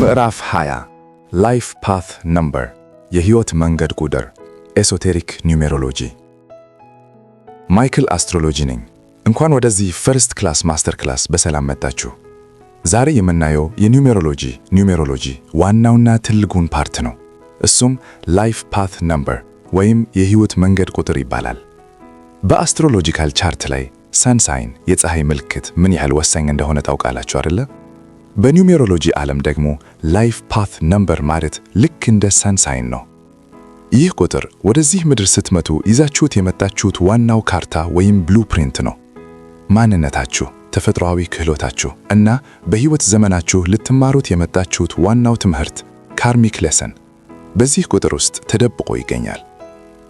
ምዕራፍ 20 ላይፍ ፓት ነምበር የህይወት መንገድ ቁጥር ኤሶቴሪክ ኒውሜሮሎጂ። ማይክል አስትሮሎጂ ነኝ። እንኳን ወደዚህ ፈርስት ክላስ ማስተር ክላስ በሰላም መጣችሁ። ዛሬ የምናየው የኒውሜሮሎጂ ዋናውና ትልቁን ፓርት ነው። እሱም ላይፍ ፓት ነምበር ወይም የህይወት መንገድ ቁጥር ይባላል። በአስትሮሎጂካል ቻርት ላይ ሰን ሳይን የፀሐይ ምልክት ምን ያህል ወሳኝ እንደሆነ ታውቃላችሁ አይደለ? በኒውሜሮሎጂ ዓለም ደግሞ ላይፍ ፓት ነምበር ማለት ልክ እንደ ሰን ሳይን ነው። ይህ ቁጥር ወደዚህ ምድር ስትመጡ ይዛችሁት የመጣችሁት ዋናው ካርታ ወይም ብሉፕሪንት ነው። ማንነታችሁ፣ ተፈጥሯዊ ክህሎታችሁ እና በህይወት ዘመናችሁ ልትማሩት የመጣችሁት ዋናው ትምህርት ካርሚክ ሌሰን በዚህ ቁጥር ውስጥ ተደብቆ ይገኛል።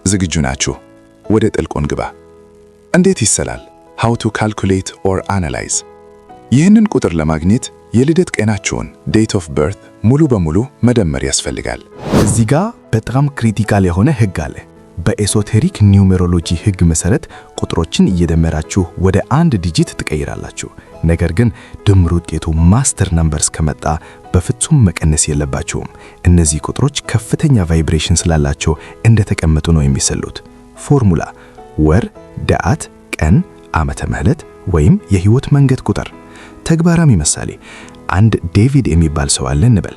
ዝግጁ ናችሁ? ወደ ጥልቁን ግባ። እንዴት ይሰላል? How to calculate or analyze። ይህንን ቁጥር ለማግኘት የልደት ቀናችሁን date of birth ሙሉ በሙሉ መደመር ያስፈልጋል። እዚህ ጋር በጣም ክሪቲካል የሆነ ህግ አለ። በኤሶቴሪክ ኒውሜሮሎጂ ህግ መሰረት ቁጥሮችን እየደመራችሁ ወደ አንድ ዲጂት ትቀይራላችሁ። ነገር ግን ድምር ውጤቱ ማስተር ነምበርስ ከመጣ በፍጹም መቀነስ የለባችሁም። እነዚህ ቁጥሮች ከፍተኛ ቫይብሬሽን ስላላቸው እንደተቀመጡ ነው የሚሰሉት። ፎርሙላ ወር፣ ዳት፣ ቀን፣ ዓመተ ምህረት ወይም የህይወት መንገድ ቁጥር። ተግባራዊ ምሳሌ፣ አንድ ዴቪድ የሚባል ሰው አለ እንበል።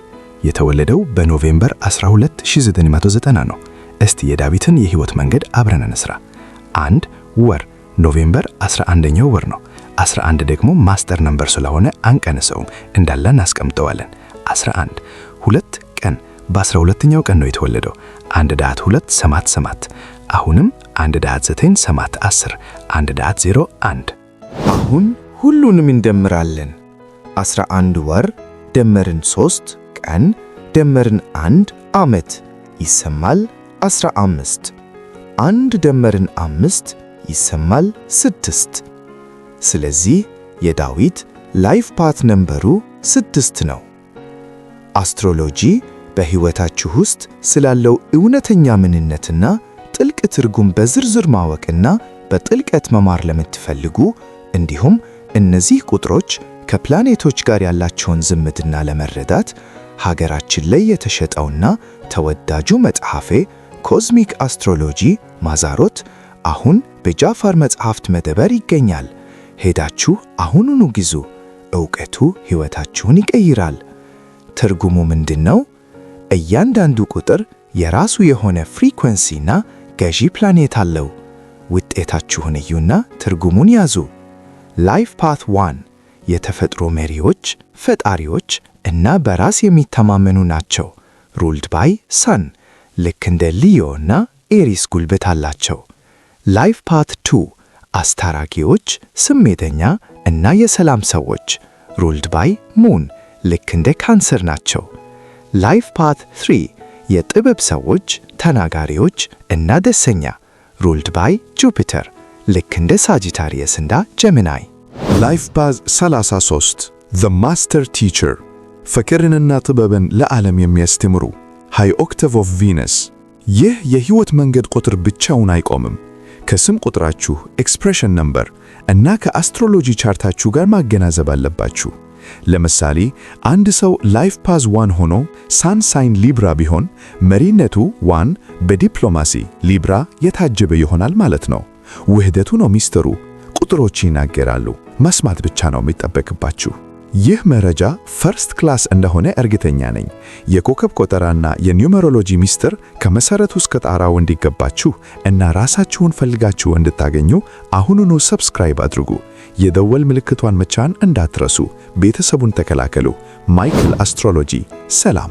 የተወለደው በኖቬምበር 12 1990 ነው። እስቲ የዳዊትን የህይወት መንገድ አብረን እንስራ። 1 ወር ኖቬምበር 11ኛው ወር ነው። 11 ደግሞ ማስተር ነምበር ስለሆነ አንቀንሰውም፣ እንዳለ እናስቀምጠዋለን። 11 2 ቀን በ12ኛው ቀን ነው የተወለደው። 1 ዳት 2 7 አሁንም 1 ዳት 9 7 10 1 ዳት 0 1 አሁን ሁሉንም እንደምራለን። 11 ወር ደመርን 3 ቀን ደመርን 1 ዓመት ይሰማል 15። 1 ደመርን 5 ይሰማል 6። ስለዚህ የዳዊት ላይፍ ፓት ነምበሩ 6 ነው። አስትሮሎጂ በህይወታችሁ ውስጥ ስላለው እውነተኛ ምንነትና ጥልቅ ትርጉም በዝርዝር ማወቅና በጥልቀት መማር ለምትፈልጉ እንዲሁም እነዚህ ቁጥሮች ከፕላኔቶች ጋር ያላቸውን ዝምድና ለመረዳት ሀገራችን ላይ የተሸጠውና ተወዳጁ መጽሐፌ ኮዝሚክ አስትሮሎጂ ማዛሮት አሁን በጃፋር መጽሐፍት መደብር ይገኛል። ሄዳችሁ አሁኑኑ ግዙ። ዕውቀቱ ሕይወታችሁን ይቀይራል። ትርጉሙ ምንድነው? እያንዳንዱ ቁጥር የራሱ የሆነ ፍሪኩዌንሲና ገዢ ፕላኔት አለው። ውጤታችሁን እዩና ትርጉሙን ያዙ። ላይፍ ፓት 1 የተፈጥሮ መሪዎች፣ ፈጣሪዎች እና በራስ የሚተማመኑ ናቸው። ሩልድ ባይ ሰን ልክ እንደ ሊዮ እና ኤሪስ ጉልበት አላቸው። ላይፍ ፓት 2 አስታራቂዎች፣ ስሜተኛ እና የሰላም ሰዎች። ሩልድ ባይ ሙን ልክ እንደ ካንሰር ናቸው። ላይፍ ፓት 3 የጥበብ ሰዎች፣ ተናጋሪዎች እና ደሰኛ። ሩልድ ባይ ጁፒተር ልክ እንደ ሳጂታሪየስ እና ጀሚናይ። ላይፍ ፓዝ 33 The Master Teacher ፍቅርንና ጥበብን ለዓለም የሚያስተምሩ ሃይ ኦክታቭ ኦፍ ቪነስ። ይህ የህይወት መንገድ ቁጥር ብቻውን አይቆምም። ከስም ቁጥራችሁ ኤክስፕሬሽን ነምበር እና ከአስትሮሎጂ ቻርታችሁ ጋር ማገናዘብ አለባችሁ። ለምሳሌ አንድ ሰው ላይፍ ፓዝ 1 ሆኖ ሳን ሳይን ሊብራ ቢሆን መሪነቱ 1 በዲፕሎማሲ ሊብራ የታጀበ ይሆናል ማለት ነው። ውህደቱ ነው ሚስጥሩ። ቁጥሮች ይናገራሉ፣ መስማት ብቻ ነው የሚጠበቅባችሁ። ይህ መረጃ ፈርስት ክላስ እንደሆነ እርግጠኛ ነኝ። የኮከብ ቆጠራና የኒውሜሮሎጂ ሚስጥር ከመሰረቱ እስከ ጣራው እንዲገባችሁ እና ራሳችሁን ፈልጋችሁ እንድታገኙ አሁኑኑ ሰብስክራይብ አድርጉ። የደወል ምልክቷን መጫን እንዳትረሱ። ቤተሰቡን ተከላከሉ። ማይክል አስትሮሎጂ። ሰላም።